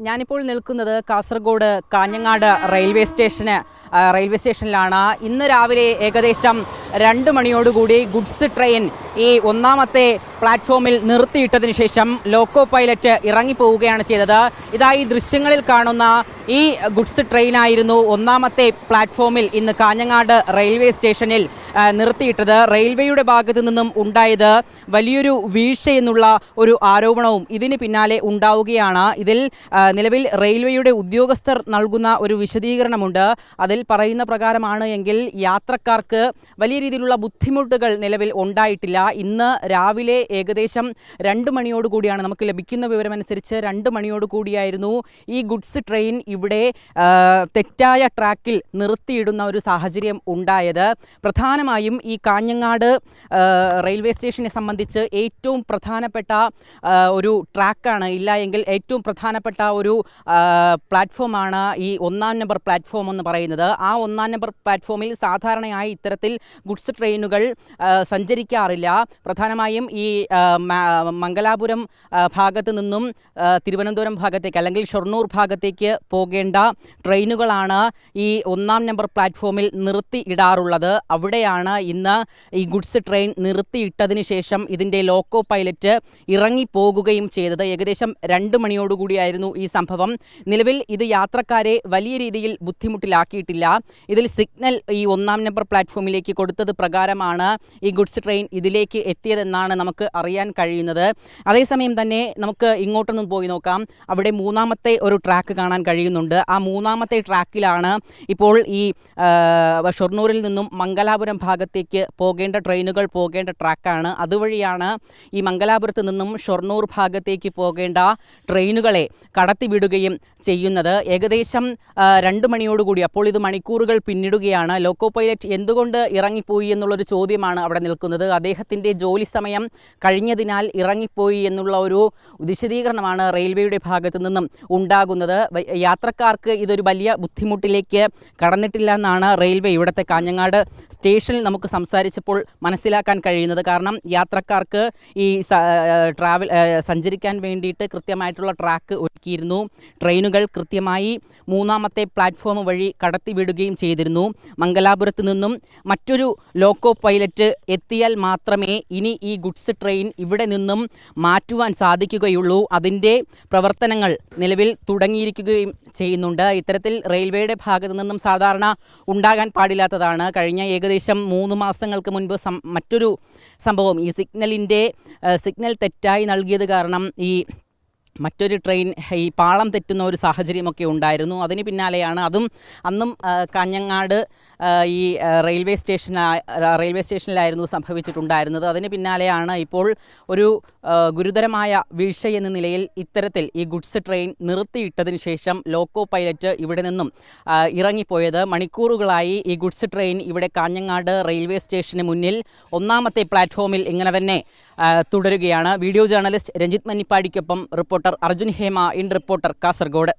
ഞാനിപ്പോൾ നിൽക്കുന്നത് കാസർഗോഡ് കാഞ്ഞങ്ങാട് റെയിൽവേ സ്റ്റേഷനിലാണ്. ഇന്ന് രാവിലെ ഏകദേശം 2 മണിയോടുകൂടി ഗുഡ്സ് ട്രെയിൻ ഈ ഒന്നാമത്തെ പ്ലാറ്റ്ഫോമിൽ നിർത്തിയിട്ടതിനു ശേഷം ലോക്കോ പൈലറ്റ് ഇറങ്ങിപ്പോവുകയാണ് ചെയ്തത്. ഇതാ ഈ ദൃശ്യങ്ങളിൽ കാണുന്ന ഈ ഗുഡ്സ് ട്രെയിനായിരുന്നു ഒന്നാമത്തെ പ്ലാറ്റ്ഫോമിൽ ഇന്ന് കാഞ്ഞങ്ങാട് റെയിൽവേ സ്റ്റേഷനിൽ നിർത്തിയിട്ടത്. റെയിൽവേയുടെ ഭാഗത്തു നിന്നും ഉണ്ടായത് വലിയൊരു വീഴ്ചയെന്നുള്ള ഒരു ആരോപണവും ഇതിന് പിന്നാലെ ഉണ്ടാവുകയാണ്. ഇതിൽ നിലവിൽ റെയിൽവേയുടെ ഉദ്യോഗസ്ഥർ നൽകുന്ന ഒരു വിശദീകരണമുണ്ട്. അതിൽ പറയുന്ന പ്രകാരമാണ് എങ്കിൽ യാത്രക്കാർക്ക് വലിയ രീതിയിലുള്ള ബുദ്ധിമുട്ടുകൾ നിലവിൽ ഉണ്ടായിട്ടില്ല. ഇന്ന് രാവിലെ ഏകദേശം 2 മണിയോടുകൂടിയാണ്, നമുക്ക് ലഭിക്കുന്ന വിവരമനുസരിച്ച് 2 മണിയോടുകൂടിയായിരുന്നു ഈ ഗുഡ്സ് ട്രെയിൻ ഇവിടെ തെറ്റായ ട്രാക്കിൽ നിർത്തിയിടുന്ന ഒരു സാഹചര്യം ഉണ്ടായത്. പ്രധാനമായും ഈ കാഞ്ഞങ്ങാട് റെയിൽവേ സ്റ്റേഷനെ സംബന്ധിച്ച് ഏറ്റവും പ്രധാനപ്പെട്ട ഒരു ട്രാക്കാണ്, ഇല്ല എങ്കിൽ ഏറ്റവും പ്രധാനപ്പെട്ട ഒരു പ്ലാറ്റ്ഫോമാണ് ഈ 1-ാം നമ്പർ പ്ലാറ്റ്ഫോം എന്ന് പറയുന്നത്. ആ 1-ാം നമ്പർ പ്ലാറ്റ്ഫോമിൽ സാധാരണയായി ഇത്തരത്തിൽ ഗുഡ്സ് ട്രെയിനുകൾ സഞ്ചരിക്കാറില്ല. പ്രധാനമായും ഈ മംഗലാപുരം ഭാഗത്ത് നിന്നും തിരുവനന്തപുരം ഭാഗത്തേക്ക് അല്ലെങ്കിൽ ഷൊർണൂർ ഭാഗത്തേക്ക് പോകേണ്ട ട്രെയിനുകളാണ് ഈ 1-ാം നമ്പർ പ്ലാറ്റ്ഫോമിൽ നിർത്തി ഇടാറുള്ളത്. അവിടെയാണ് ഇന്ന് ഈ ഗുഡ്സ് ട്രെയിൻ നിർത്തിയിട്ടതിന് ശേഷം ഇതിൻ്റെ ലോക്കോ പൈലറ്റ് ഇറങ്ങിപ്പോകുകയും ചെയ്തത്. ഏകദേശം 2 മണിയോടുകൂടിയായിരുന്നു ഈ സംഭവം. നിലവിൽ ഇത് യാത്രക്കാരെ വലിയ രീതിയിൽ ബുദ്ധിമുട്ടിലാക്കിയിട്ടില്ല. ഇതിൽ സിഗ്നൽ ഈ 1-ാം നമ്പർ പ്ലാറ്റ്ഫോമിലേക്ക് കൊടുത്തത് പ്രകാരമാണ് ഈ ഗുഡ്സ് ട്രെയിൻ ഇതിലേക്ക് എത്തിയതെന്നാണ് നമുക്ക് അറിയാൻ കഴിയുന്നത്. അതേസമയം തന്നെ നമുക്ക് ഇങ്ങോട്ടൊന്നും പോയി നോക്കാം. അവിടെ 3-ാമത്തെ ഒരു ട്രാക്ക് കാണാൻ കഴിയുന്നുണ്ട്. ആ 3-ാമത്തെ ട്രാക്കിലാണ് ഇപ്പോൾ ഈ ഷൊർണൂരിൽ നിന്നും മംഗലാപുരം ഭാഗത്തേക്ക് പോകേണ്ട ട്രെയിനുകൾ പോകേണ്ട ട്രാക്കാണ്. അതുവഴിയാണ് ഈ മംഗലാപുരത്ത് നിന്നും ഷൊർണൂർ ഭാഗത്തേക്ക് പോകേണ്ട ട്രെയിനുകളെ കടത്തിവിടുകയും ചെയ്യുന്നത്. ഏകദേശം 2 മണിയോടുകൂടി, അപ്പോൾ ഇത് മണിക്കൂറുകൾ പിന്നിടുകയാണ്. ലോക്കോ പൈലറ്റ് എന്തുകൊണ്ട് ഇറങ്ങിപ്പോയി എന്നുള്ളൊരു ചോദ്യമാണ് അവിടെ നിൽക്കുന്നത്. അദ്ദേഹത്തിൻ്റെ ജോലി സമയം കഴിഞ്ഞതിനാൽ ഇറങ്ങിപ്പോയി എന്നുള്ള ഒരു വിശദീകരണമാണ് റെയിൽവേയുടെ ഭാഗത്തു നിന്നും ഉണ്ടാകുന്നത്. യാത്രക്കാർക്ക് ഇതൊരു വലിയ ബുദ്ധിമുട്ടിലേക്ക് കടന്നിട്ടില്ല എന്നാണ് റെയിൽവേ ഇവിടുത്തെ കാഞ്ഞങ്ങാട് സ്റ്റേഷനിൽ നമുക്ക് സംസാരിച്ചപ്പോൾ മനസ്സിലാക്കാൻ കഴിയുന്നത്. കാരണം യാത്രക്കാർക്ക് ഈ സഞ്ചരിക്കാൻ വേണ്ടിയിട്ട് കൃത്യമായിട്ടുള്ള ട്രാക്ക് ഒരുക്കിയിരുന്നു. ട്രെയിനുകൾ കൃത്യമായി 3-ാമത്തെ പ്ലാറ്റ്ഫോം വഴി കടത്തിവിടുകയും ചെയ്തിരുന്നു. മംഗലാപുരത്ത് നിന്നും മറ്റൊരു ലോക്കോ പൈലറ്റ് എത്തിയാൽ മാത്രമേ ഇനി ഈ ഗുഡ്സ് ട്രെയിൻ ഇവിടെ നിന്നും മാറ്റുവാൻ സാധിക്കുകയുള്ളൂ. അതിൻ്റെ പ്രവർത്തനങ്ങൾ നിലവിൽ തുടങ്ങിയിരിക്കുകയും ചെയ്യുന്നുണ്ട്. ഇത്തരത്തിൽ റെയിൽവേയുടെ ഭാഗത്തു നിന്നും സാധാരണ ഉണ്ടാകാൻ പാടില്ലാത്തതാണ്. കഴിഞ്ഞ ഏകദേശം 3 മാസങ്ങൾക്ക് മുൻപ് മറ്റൊരു സംഭവം, ഈ സിഗ്നൽ തെറ്റായി നൽകിയത് കാരണം ഈ മറ്റൊരു ട്രെയിൻ ഈ പാളം തെറ്റുന്ന ഒരു സാഹചര്യമൊക്കെ ഉണ്ടായിരുന്നു. അതിന് പിന്നാലെയാണ് അന്നും കാഞ്ഞങ്ങാട് ഈ റെയിൽവേ സ്റ്റേഷനിലായിരുന്നു സംഭവിച്ചിട്ടുണ്ടായിരുന്നത്. അതിന് പിന്നാലെയാണ് ഇപ്പോൾ ഒരു ഗുരുതരമായ വീഴ്ച എന്ന നിലയിൽ ഇത്തരത്തിൽ ഈ ഗുഡ്സ് ട്രെയിൻ നിർത്തിയിട്ടതിന് ശേഷം ലോക്കോ പൈലറ്റ് ഇവിടെ നിന്നും ഇറങ്ങിപ്പോയത്. മണിക്കൂറുകളായി ഈ ഗുഡ്സ് ട്രെയിൻ ഇവിടെ കാഞ്ഞങ്ങാട് റെയിൽവേ സ്റ്റേഷന് മുന്നിൽ 1-ാമത്തെ പ്ലാറ്റ്ഫോമിൽ ഇങ്ങനെ തന്നെ തുടരുകയാണ്. വീഡിയോ ജേർണലിസ്റ്റ് രഞ്ജിത്ത് മന്നിപ്പാടിക്കൊപ്പം reporter Arjun Hema, in reporter, Kasaragod.